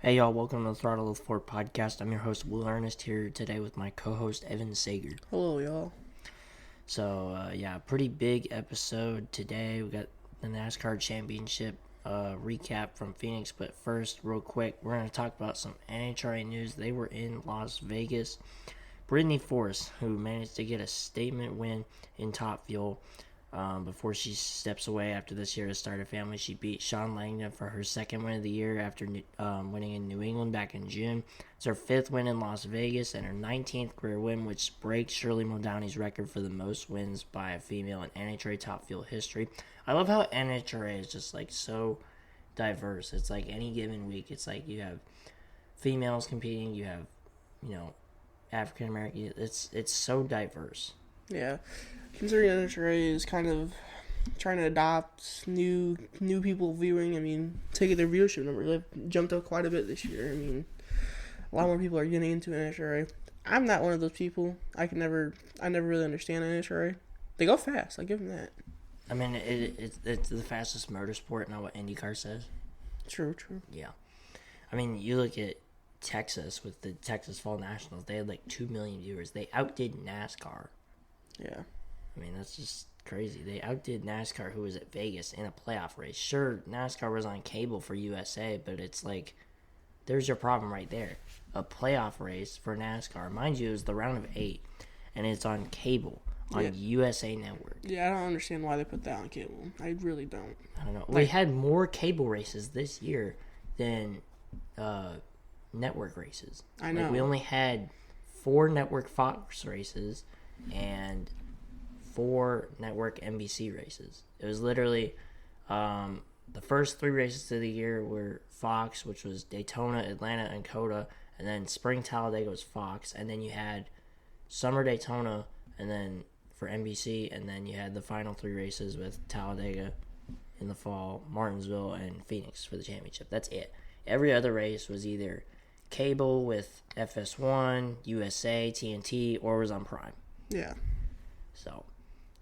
Hey y'all, welcome to the Throttle podcast. I'm your host, Earnest, here today with my co-host, Evan Sager. Hello, y'all. So, pretty big episode today. We got the NASCAR Championship recap from Phoenix, but first, real quick, we're going to talk about some NHRA news. They were in Las Vegas. Brittany Force, who managed to get a statement win in Top Fuel before she steps away after this year to start a family. She beat Sean Langdon for her second win of the year after winning in New England back in June. It's her fifth win in Las Vegas and her 19th career win, which breaks Shirley Muldowney's record for the most wins by a female in NHRA Top Fuel history. I love how NHRA is just like so diverse. It's like any given week, it's like you have females competing, you have, African American. It's so diverse. Yeah, considering NHRA is kind of trying to adopt new people viewing. I mean, take their viewership numbers. They've jumped up quite a bit this year. I mean, a lot more people are getting into NHRA. I'm not one of those people. I never really understand NHRA. They go fast. I give them that. I mean, it's the fastest motorsport, not what IndyCar says. True. Yeah. I mean, you look at Texas with the Texas Fall Nationals. They had like 2 million viewers. They outdid NASCAR. Yeah. I mean, that's just crazy. They outdid NASCAR, who was at Vegas, in a playoff race. Sure, NASCAR was on cable for USA, but it's like, there's your problem right there. A playoff race for NASCAR. Mind you, it was the round of 8, and it's on cable on USA Network. Yeah, I don't understand why they put that on cable. I really don't. I don't know. We had more cable races this year than network races. I know. Like, we only had 4 network Fox races and 4 network NBC races. It was literally the first 3 races of the year were Fox, which was Daytona, Atlanta, and Coda, and then Spring Talladega was Fox, and then you had Summer Daytona, and then for NBC, and then you had the final 3 races with Talladega in the fall, Martinsville, and Phoenix for the championship. That's it. Every other race was either cable with FS1, USA, TNT, or was on Prime. Yeah. So,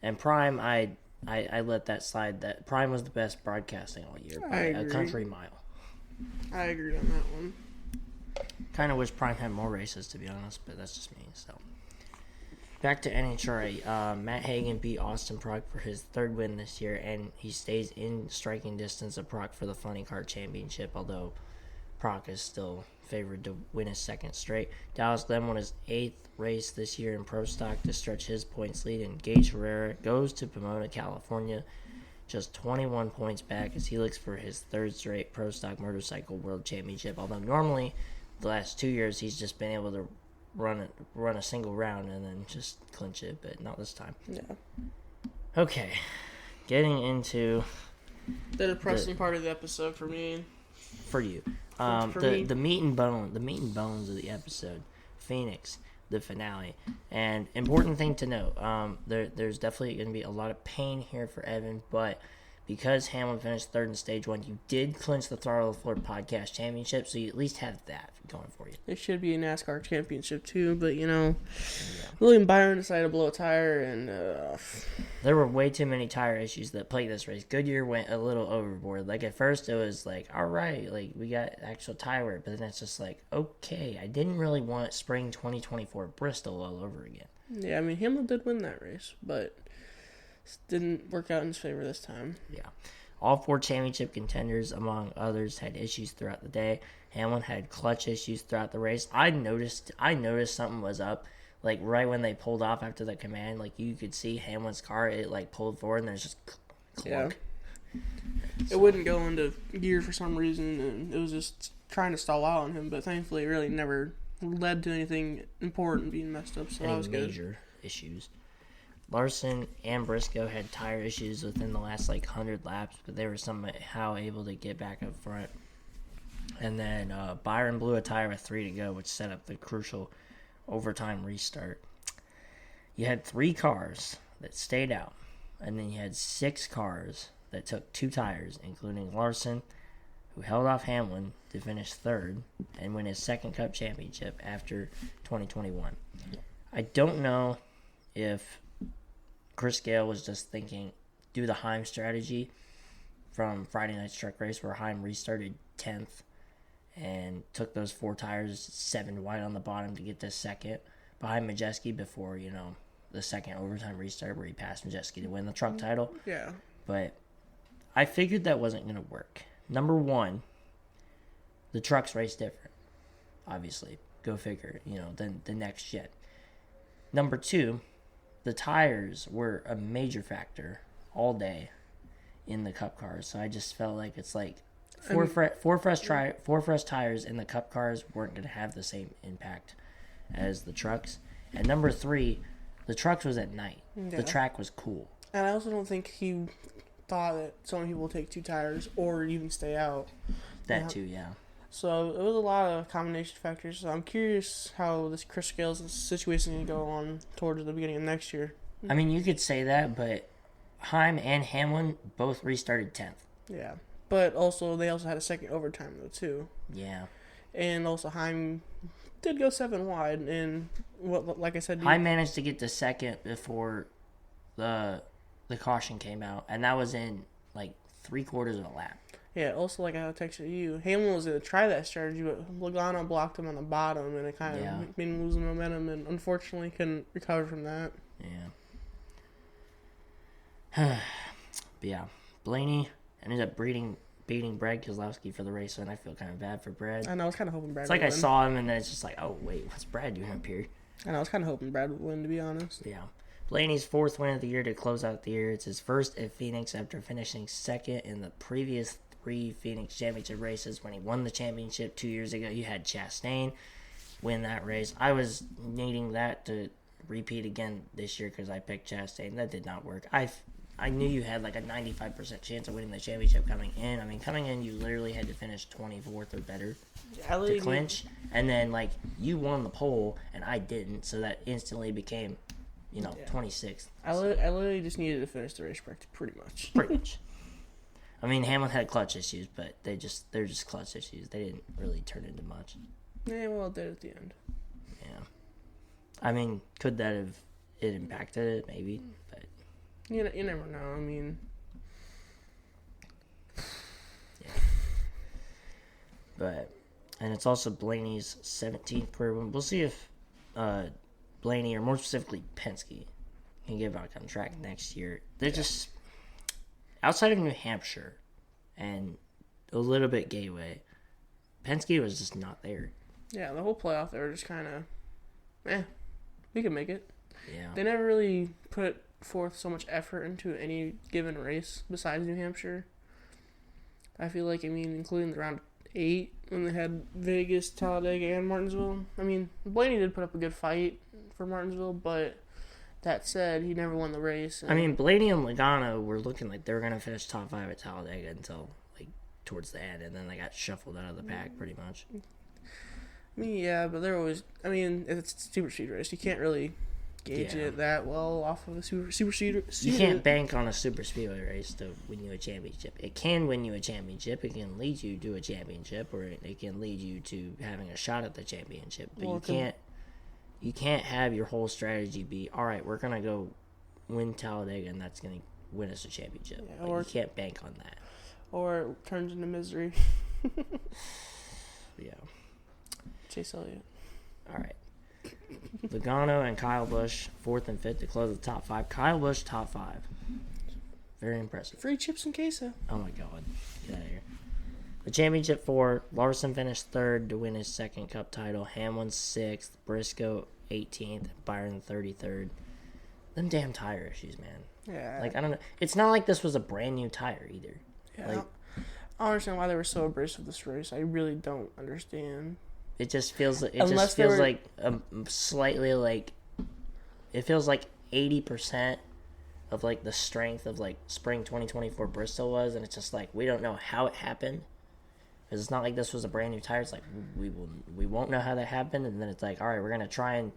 and Prime, I let that slide. That Prime was the best broadcasting all year by a country mile. I agree on that one. Kind of wish Prime had more races, to be honest, but that's just me. So, back to NHRA. Matt Hagan beat Austin Prock for his 3rd win this year, and he stays in striking distance of Prock for the Funny Car Championship, although Prock is still favored to win his 2nd straight. Dallas Glenn won his 8th race this year in Pro Stock to stretch his points lead, and Gage Herrera goes to Pomona, California, just 21 points back as he looks for his 3rd straight Pro Stock Motorcycle World Championship, although normally the last 2 years he's just been able to run a single round and then just clinch it, but not this time. Yeah. Okay, getting into the depressing part of the episode for me. For you. The meat and bones of the episode, Phoenix, the finale. And important thing to note, there's definitely going to be a lot of pain here for Evan, but because Hamlin finished 3rd in stage 1, you did clinch the Throttle podcast championship, so you at least have that going for you. It should be a NASCAR championship too, but William Byron decided to blow a tire, and there were way too many tire issues that plagued this race. Goodyear went a little overboard. Like, at first it was like, all right, like, we got actual tire wear, but then it's just like, okay, I didn't really want spring 2024 Bristol all over again. Yeah, I mean, Hamlin did win that race, but didn't work out in his favor this time. Yeah. All 4 championship contenders, among others, had issues throughout the day. Hamlin had clutch issues throughout the race. I noticed something was up. Like, right when they pulled off after the command, like, you could see Hamlin's car, it, like, pulled forward, and there's just clunk. Yeah. It wouldn't go into gear for some reason, and it was just trying to stall out on him, but thankfully it really never led to anything important being messed up, so that was good. Major issues. Larson and Briscoe had tire issues within the last 100 laps, but they were somehow able to get back up front. And then Byron blew a tire with 3 to go, which set up the crucial overtime restart. You had 3 cars that stayed out, and then you had 6 cars that took 2 tires, including Larson, who held off Hamlin to finish 3rd and win his 2nd Cup championship after 2021. I don't know if Chris Gale was just thinking, do the Heim strategy from Friday Night's Truck Race, where Heim restarted 10th and took those 4 tires 7 wide on the bottom to get to second behind Majeski before, the second overtime restart where he passed Majeski to win the truck title. Yeah. But I figured that wasn't going to work. Number one, the trucks race different, obviously. Go figure, than the next gen. Number two, the tires were a major factor all day in the Cup cars. So I just felt like it's like four fresh tires in the Cup cars weren't going to have the same impact as the trucks. And number three, the trucks was at night. Yeah. The track was cool. And I also don't think he thought that so many people will take 2 tires or even stay out. That too, yeah. So it was a lot of combination factors. So I'm curious how this Chris Scales situation is going to go on towards the beginning of next year. I mean, you could say that, but Heim and Hamlin both restarted 10th. Yeah. But they also had a second overtime, though, too. Yeah. And also Heim did go 7 wide. And, like I said... Heim managed to get to second before the caution came out. And that was in, 3/4 of a lap. Yeah, also, like I texted you, Hamlin was going to try that strategy, but Logano blocked him on the bottom, and it kind of made him lose the momentum, and unfortunately couldn't recover from that. Yeah. But yeah, Blaney ended up beating Brad Keselowski for the race, and I feel kind of bad for Brad. I know, I was kind of hoping Brad would win. It's like I saw him, and then it's just like, oh, wait, what's Brad doing up here? I know, I was kind of hoping Brad would win, to be honest. Yeah. Blaney's 4th win of the year to close out the year. It's his first at Phoenix after finishing second in the previous 3 Phoenix championship races. When he won the championship 2 years ago, you had Chastain win that race. I was needing that to repeat again this year because I picked Chastain. That did not work. I knew you had a 95% chance of winning the championship coming in. I mean, coming in, you literally had to finish 24th or better to clinch. And then, you won the pole, and I didn't, so that instantly became, 26th. I literally just needed to finish the race pretty much. Pretty much. I mean, Hamlin had clutch issues, but they're just clutch issues. They didn't really turn into much. Yeah, well, it did at the end. Yeah. I mean, could that have impacted it? Maybe, but... You never know. I mean... Yeah. But... And it's also Blaney's 17th career win. We'll see if Blaney, or more specifically Penske, can get back on track next year. They're just... Outside of New Hampshire and a little bit Gateway, Penske was just not there. Yeah, the whole playoff, they were just kind of, we can make it. Yeah. They never really put forth so much effort into any given race besides New Hampshire. I feel like, including the round 8 when they had Vegas, Talladega, and Martinsville. Blaney did put up a good fight for Martinsville, but that said, he never won the race. Blaney and Logano were looking like they were going to finish top 5 at Talladega until, towards the end, and then they got shuffled out of the pack, pretty much. Yeah, but they're always... it's a super speed race. You can't really gauge it that well off of a super speed. You can't bank on a super speedway race to win you a championship. It can win you a championship. It can lead you to a championship, or it can lead you to having a shot at the championship. But you can't have your whole strategy be, all right, we're going to go win Talladega, and that's going to win us a championship. Yeah, you can't bank on that. Or it turns into misery. Yeah. Chase Elliott. All right. Logano and Kyle Busch, 4th and 5th to close the top 5. Kyle Busch, top 5. Very impressive. Free chips and queso. Oh, my God. Get out of here. The championship 4, Larson finished 3rd to win his 2nd Cup title. Hamlin 6th, Briscoe 18th, Byron 33rd. Them damn tire issues, man. Yeah. I don't know. It's not like this was a brand new tire either. Yeah. I don't understand why they were so abrasive this race. I really don't understand. It just feels like slightly it feels like 80% of the strength of spring 2024 Bristol was, and it's just we don't know how it happened. Because it's not like this was a brand new tire. It's we won't know how that happened, and then it's all right, we're gonna try and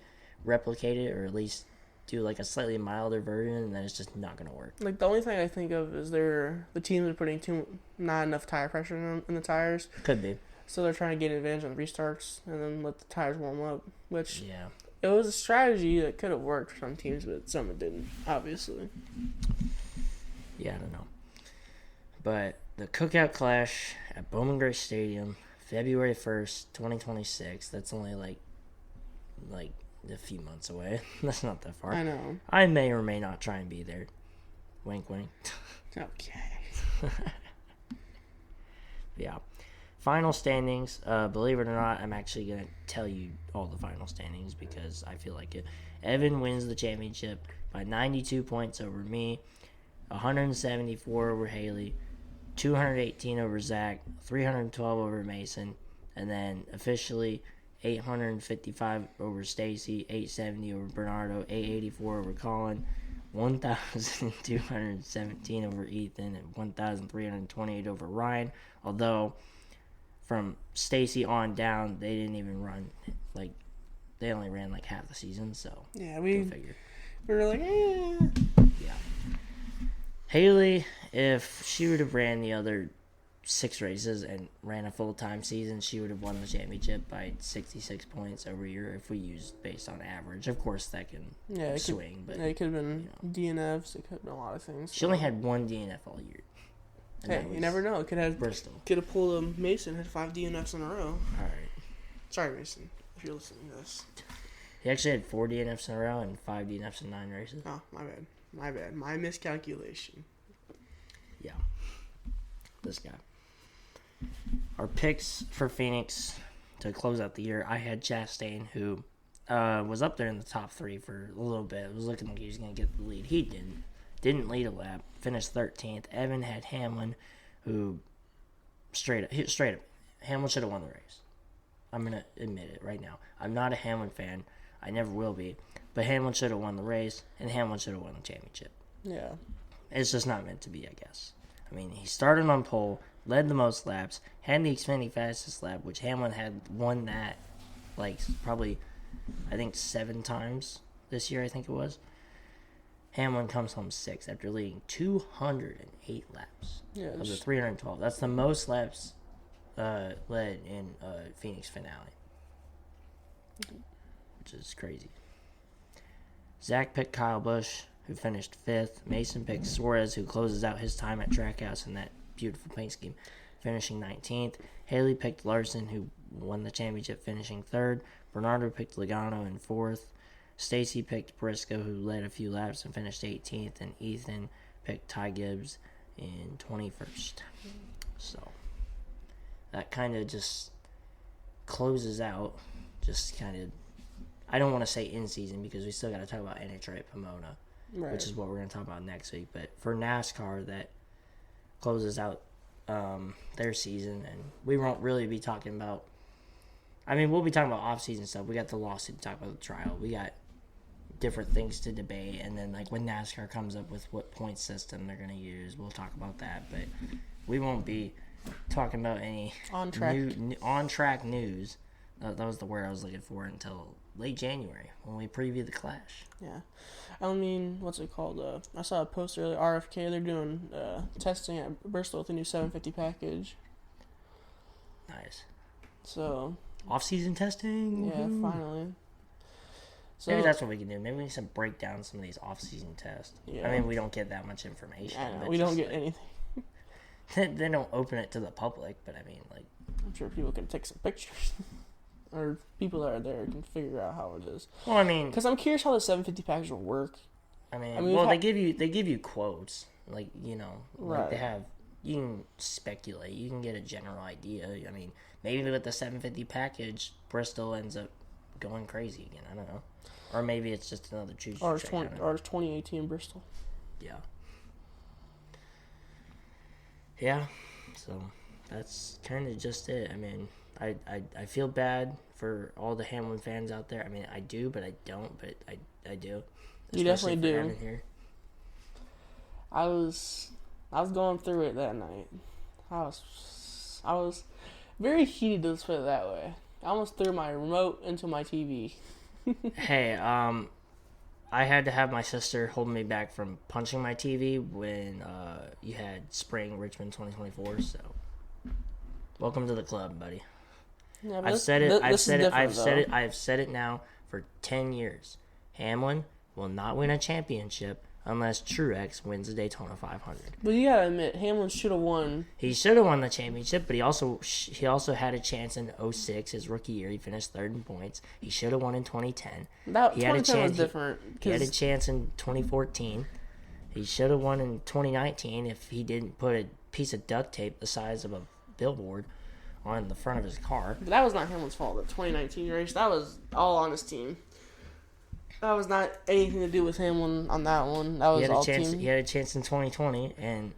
replicate it, or at least do a slightly milder version, and then it's just not gonna work. The only thing I think of is the teams are putting not enough tire pressure in the tires. Could be. So they're trying to get an advantage on the restarts and then let the tires warm up, which it was a strategy that could have worked for some teams, but some it didn't, obviously. Yeah, I don't know. But the Cookout Clash at Bowman Gray Stadium, February 1st, 2026. That's only like a few months away. That's not that far. I know. I may or may not try and be there. Wink, wink. Okay. Yeah. Final standings. Believe it or not, I'm actually going to tell you all the final standings because I feel like it. Evan wins the championship by 92 points over me, 174 over Haley, 218 over Zach, 312 over Mason, and then officially 855 over Stacy, 870 over Bernardo, 884 over Colin, 1,217 over Ethan, and 1,328 over Ryan. Although from Stacy on down, they didn't even run. Like, they only ran like half the season, so Yeah, go we figure. were like, Yeah. Haley, if she would have ran the other 6 races and ran a full-time season, she would have won the championship by 66 points over year if we used based on average. Of course, that can swing, but it could have been DNFs. It could have been a lot of things. She only had 1 DNF all year. Hey, you never know. It could have Bristol. Could have pulled a Mason, had 5 DNFs in a row. All right. Sorry, Mason, if you're listening to this. He actually had 4 DNFs in a row and 5 DNFs in 9 races. Oh, my bad. My miscalculation. Yeah. This guy. Our picks for Phoenix to close out the year. I had Chastain, who was up there in the top 3 for a little bit. It was looking like he was going to get the lead. He didn't. Didn't lead a lap. Finished 13th. Evan had Hamlin, who straight up, Hamlin should have won the race. I'm going to admit it right now. I'm not a Hamlin fan. I never will be. But Hamlin should have won the race, and Hamlin should have won the championship. Yeah. It's just not meant to be, I guess. I mean, he started on pole, led the most laps, had the Xfinity fastest lap, which Hamlin had won that, like, probably, I think, 7 times this year, I think it was. Hamlin comes home 6th after leading 208 laps of the 312. That's the most laps led in Phoenix finale, which is crazy. Zach picked Kyle Busch, who finished 5th. Mason picked Suarez, who closes out his time at Trackhouse in that beautiful paint scheme, finishing 19th. Haley picked Larson, who won the championship, finishing 3rd. Bernardo picked Logano in 4th. Stacy picked Briscoe, who led a few laps and finished 18th. And Ethan picked Ty Gibbs in 21st. So that kind of just closes out, just kind of, I don't want to say in season because we still got to talk about NHRA at Pomona, which is what we're going to talk about next week. But for NASCAR, that closes out their season, and we won't really be talking about, I mean, we'll be talking about off-season stuff. We got the lawsuit to talk about, the trial. We got different things to debate, and then like when NASCAR comes up with what point system they're going to use, we'll talk about that. But we won't be talking about any on-track news. That was the word I was looking for until late January when we preview the Clash. Yeah. I mean, what's it called? I saw a post earlier, RFK, they're doing testing at Bristol with the new 750 package. Nice. So. Off-season testing? Yeah, finally. So, maybe that's what we can do. Maybe we can break down some of these off-season tests. Yeah. I mean, we don't get that much information. I know, we don't get anything. They don't open it to the public, but I mean, like, I'm sure people can take some pictures. Or people that are there can figure out how it is. Well, I mean, because I'm curious how the 750 package will work. I mean well, they give you quotes, like, you know, like right. They have. You can speculate. You can get a general idea. I mean, maybe with the 750 package, Bristol ends up going crazy again. I don't know, or maybe it's just another choose. Or it's 2018 Bristol. Yeah. Yeah. So that's kind of just it. I mean. I feel bad for all the Hamlin fans out there. I mean, I do, but I don't. But I do. You definitely do. Evan here. I was going through it that night. I was very heated. Let's put it that way. I almost threw my remote into my TV. Hey, I had to have my sister hold me back from punching my TV when you had spring Richmond 2024. So, welcome to the club, buddy. Yeah, I've said it now for 10 years. Hamlin will not win a championship unless Truex wins the Daytona 500. But you gotta admit, Hamlin should have won. He should have won the championship, but he also had a chance in 06, his rookie year. He finished third in points. He should have won in 2010. That He had a 2010 chance. was different. He had a chance in 2014. He should have won in 2019 if he didn't put a piece of duct tape the size of a billboard on the front of his car. But that was not Hamlin's fault. The 2019 race, that was all on his team. That was not anything to do with Hamlin on that one. That was all team. He had a chance in 2020, and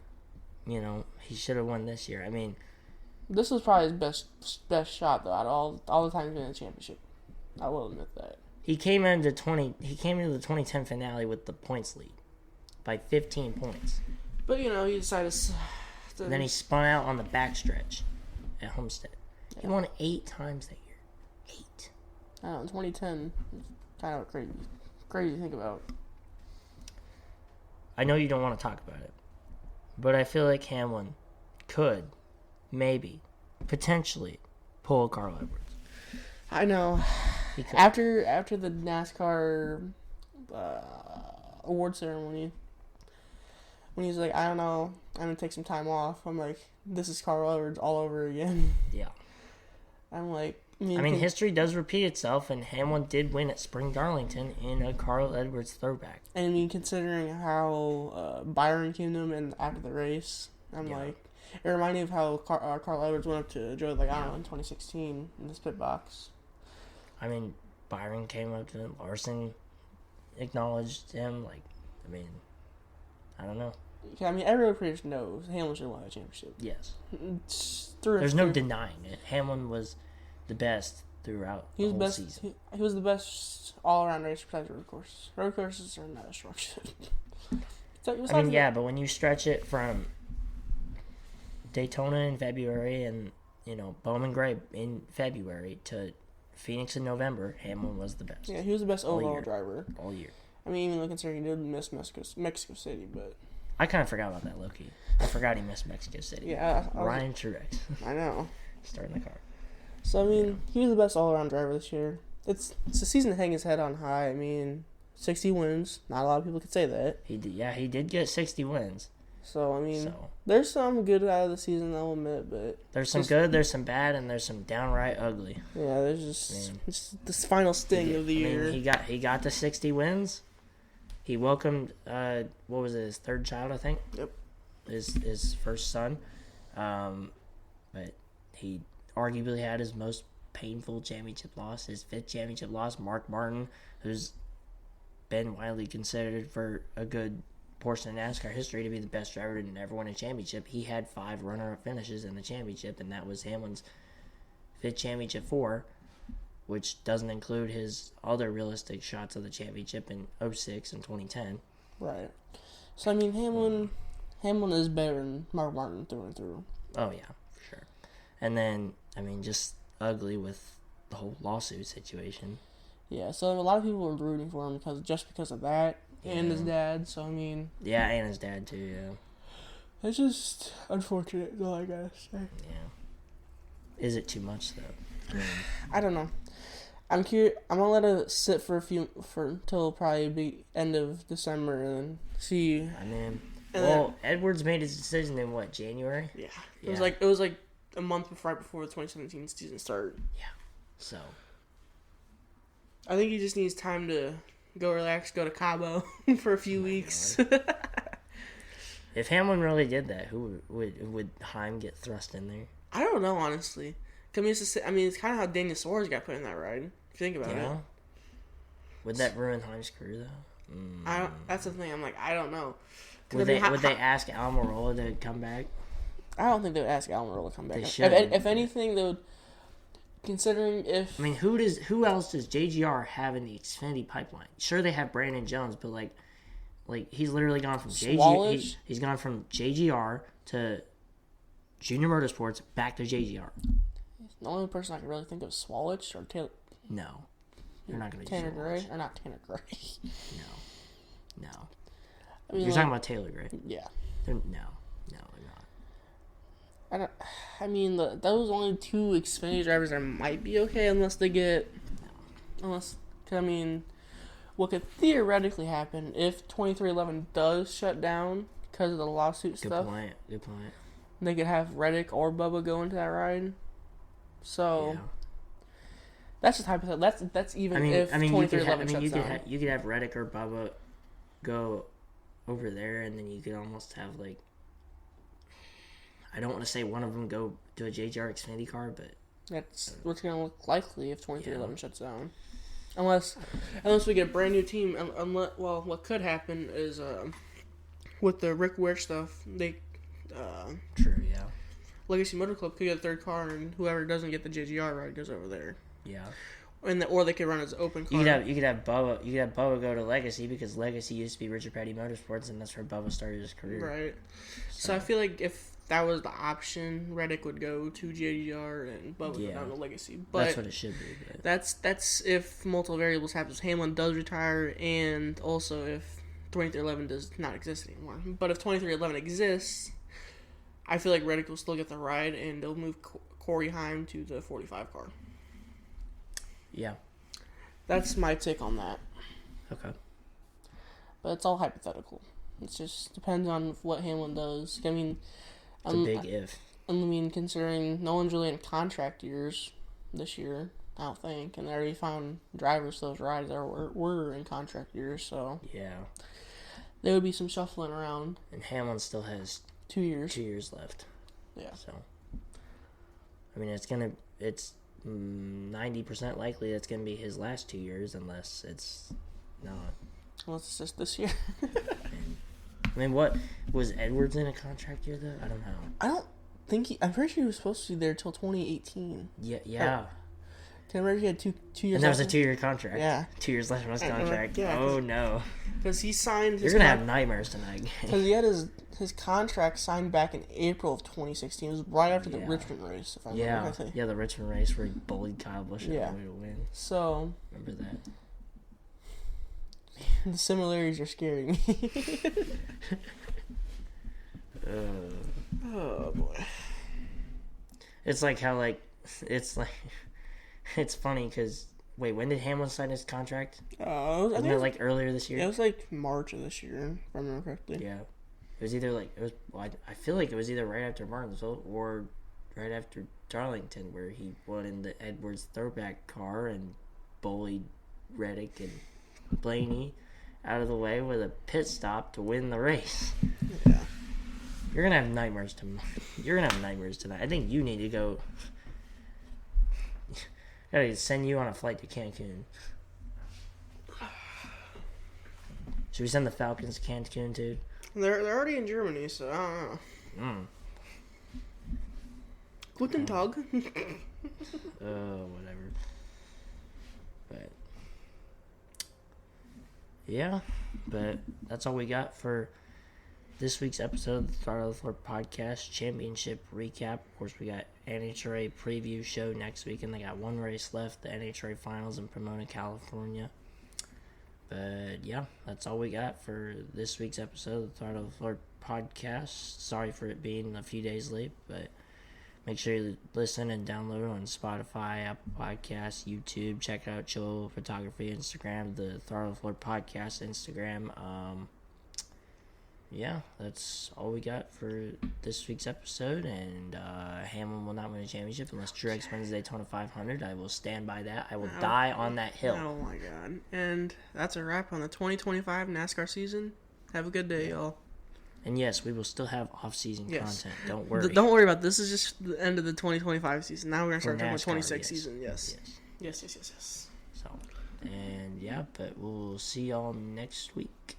he should have won this year. I mean, this was probably his best shot though. Out of all the times in the championship, I will admit that. He came into the 2010 finale with the points lead by 15 points. But he decided to. Then he spun out on the backstretch at Homestead. He won 8 times that year. 8. I don't know. 2010, kind of crazy to think about. I know you don't want to talk about it, but I feel like Hamlin could, maybe, potentially, pull a Carl Edwards. I know. After the NASCAR award ceremony, when he's like, I don't know, I'm gonna take some time off. I'm like, this is Carl Edwards all over again. Yeah. I'm like, history does repeat itself, and Hamlin did win at Spring Darlington in a Carl Edwards throwback. And considering how Byron came to him after the race, I'm like, it reminded me of how Carl Edwards went up to Joey Logano in 2016 in the pit box. Byron came up to him. Larson acknowledged him. I don't know. Everyone pretty much knows Hamlin should have won the championship. Yes. There's no denying it. Hamlin was the best throughout the whole season. He was the best all-around racer besides road courses. Road courses are not destruction. But when you stretch it from Daytona in February and, Bowman Gray in February to Phoenix in November, Hamlin was the best. Yeah, he was the best overall driver. All year. Even considering he did miss Mexico City, but... I kind of forgot about that, low-key. I forgot he missed Mexico City. Yeah. Ryan Truex. I know. Starting the car. So, he was the best all-around driver this year. It's a season to hang his head on high. 60 wins. Not a lot of people could say that. He did get 60 wins. So, there's some good out of the season, I'll admit, but... There's some good, there's some bad, and there's some downright ugly. Yeah, there's just this final sting of the year. He got the 60 wins. He welcomed, his third child, I think? Yep. His first son. But he arguably had his most painful championship loss, his 5th championship loss. Mark Martin, who's been widely considered for a good portion of NASCAR history to be the best driver to never win a championship. He had 5 runner-up finishes in the championship, and that was Hamlin's 5th championship for, which doesn't include his other realistic shots of the championship in 06 and 2010. Right. So, Hamlin is better than Mark Martin through and through. Oh, yeah, for sure. And then, just ugly with the whole lawsuit situation. Yeah, so a lot of people were rooting for him because of that, and his dad, so Yeah, and his dad, too, yeah. It's just unfortunate, is all I gotta say. Yeah. Is it too much, though? I don't know. I'm curious. I'm gonna let it sit until probably the end of December and then see. Edwards made his decision in what, January? Yeah. It was like a month right before the 2017 season started. Yeah. So. I think he just needs time to go relax, go to Cabo for a few weeks. If Hamlin really did that, who would Heim get thrust in there? I don't know, honestly. It's kind of how Daniel Suarez got put in that ride. If you think about it. Would that ruin Heim's career though? That's the thing. I'm like, I don't know. Would they ask Almirola to come back? I don't think they would ask Almirola to come back. They should. If anything, they would. Considering if who else does JGR have in the Xfinity pipeline? Sure, they have Brandon Jones, but like he's literally gone from he's gone from JGR to Junior Motorsports back to JGR. The only person I can really think of is Swalwich or Taylor. No, you're not going to Tanner Gray or not Tanner Gray. No. You're talking about Taylor Gray. Yeah. No, they're not. Those only 2 Xfinity drivers that might be okay unless they get. what could theoretically happen if 2311 does shut down because of the lawsuit stuff. Good point. They could have Reddick or Bubba go into that ride. So Yeah. that's just hypothetical. That's even if 2311 shuts down. You could have Reddick or Bubba go over there, and then you could almost have like, I don't want to say one of them go to a JGR Xfinity car, but that's what's going to look likely if 2311 shuts down. Unless we get a brand new team. What could happen is with the Rick Ware stuff, they true, yeah. Legacy Motor Club could get a third car, and whoever doesn't get the JGR ride goes over there. Yeah. Or they could run as open car. You could have Bubba go to Legacy, because Legacy used to be Richard Petty Motorsports, and that's where Bubba started his career. Right. So I feel like if that was the option, Reddick would go to JGR and Bubba would go down to Legacy. But that's what it should be. But. That's if multiple variables happens. Hamlin does retire, and also if 2311 does not exist anymore. But if 2311 exists, I feel like Reddick will still get the ride, and they'll move Corey Heim to the 45 car. Yeah. That's my take on that. Okay. But it's all hypothetical. It just depends on what Hamlin does. I mean, it's a big if. I mean, considering no one's really in contract years this year, I don't think, and they already found drivers for those rides that were in contract years, so yeah, there would be some shuffling around. And Hamlin still has 2 years. 2 years left. Yeah. So, I mean, it's 90% likely that's gonna be his last 2 years, unless it's not. Unless it's just this year. I mean, what was Edwards in a contract year though? I don't know. I don't think I'm pretty sure he was supposed to be there till 2018. Yeah. Can I remember he had two years? And that was a 2-year contract. Yeah. 2 years left on his contract. Yeah, oh no. Because he signed. You're gonna have nightmares tonight. Because he had his contract signed back in April of 2016. It was right after the Richmond race, if I remember correctly. Yeah, the Richmond race where he bullied Kyle Busch all the way to win. So remember that. The similarities are scaring me. Oh boy. It's like how it's funny because when did Hamlin sign his contract? Wasn't it like earlier this year? It was like March of this year, if I remember correctly. Yeah, it was either I feel like it was either right after Martinsville or right after Darlington, where he won in the Edwards throwback car and bullied Reddick and Blaney out of the way with a pit stop to win the race. Yeah. You're gonna have nightmares tonight. I think you need to go. I gotta send you on a flight to Cancun. Should we send the Falcons to Cancun too? They're already in Germany, so I don't know. Guten Tag. Whatever. But yeah, but that's all we got for this week's episode of the Throttle Podcast Championship Recap. Of course, we got NHRA preview show next week, and they got one race left, the NHRA Finals in Pomona, California. But yeah, that's all we got for this week's episode of the Throttle Podcast. Sorry for it being a few days late, but make sure you listen and download on Spotify, Apple Podcasts, YouTube. Check out Chill Photography Instagram, the Throttle Podcast Instagram. Yeah, that's all we got for this week's episode, and Hamlin will not win a championship unless Truex wins the Daytona 500. I will stand by that. I will die on that hill. Oh my god. And that's a wrap on the 2025 NASCAR season. Have a good day, y'all. And yes, we will still have off-season content. Don't worry. Don't worry about this. This is just the end of the 2025 season. Now we're going to start talking about 26 season. Yes. So, and yeah, but we'll see y'all next week.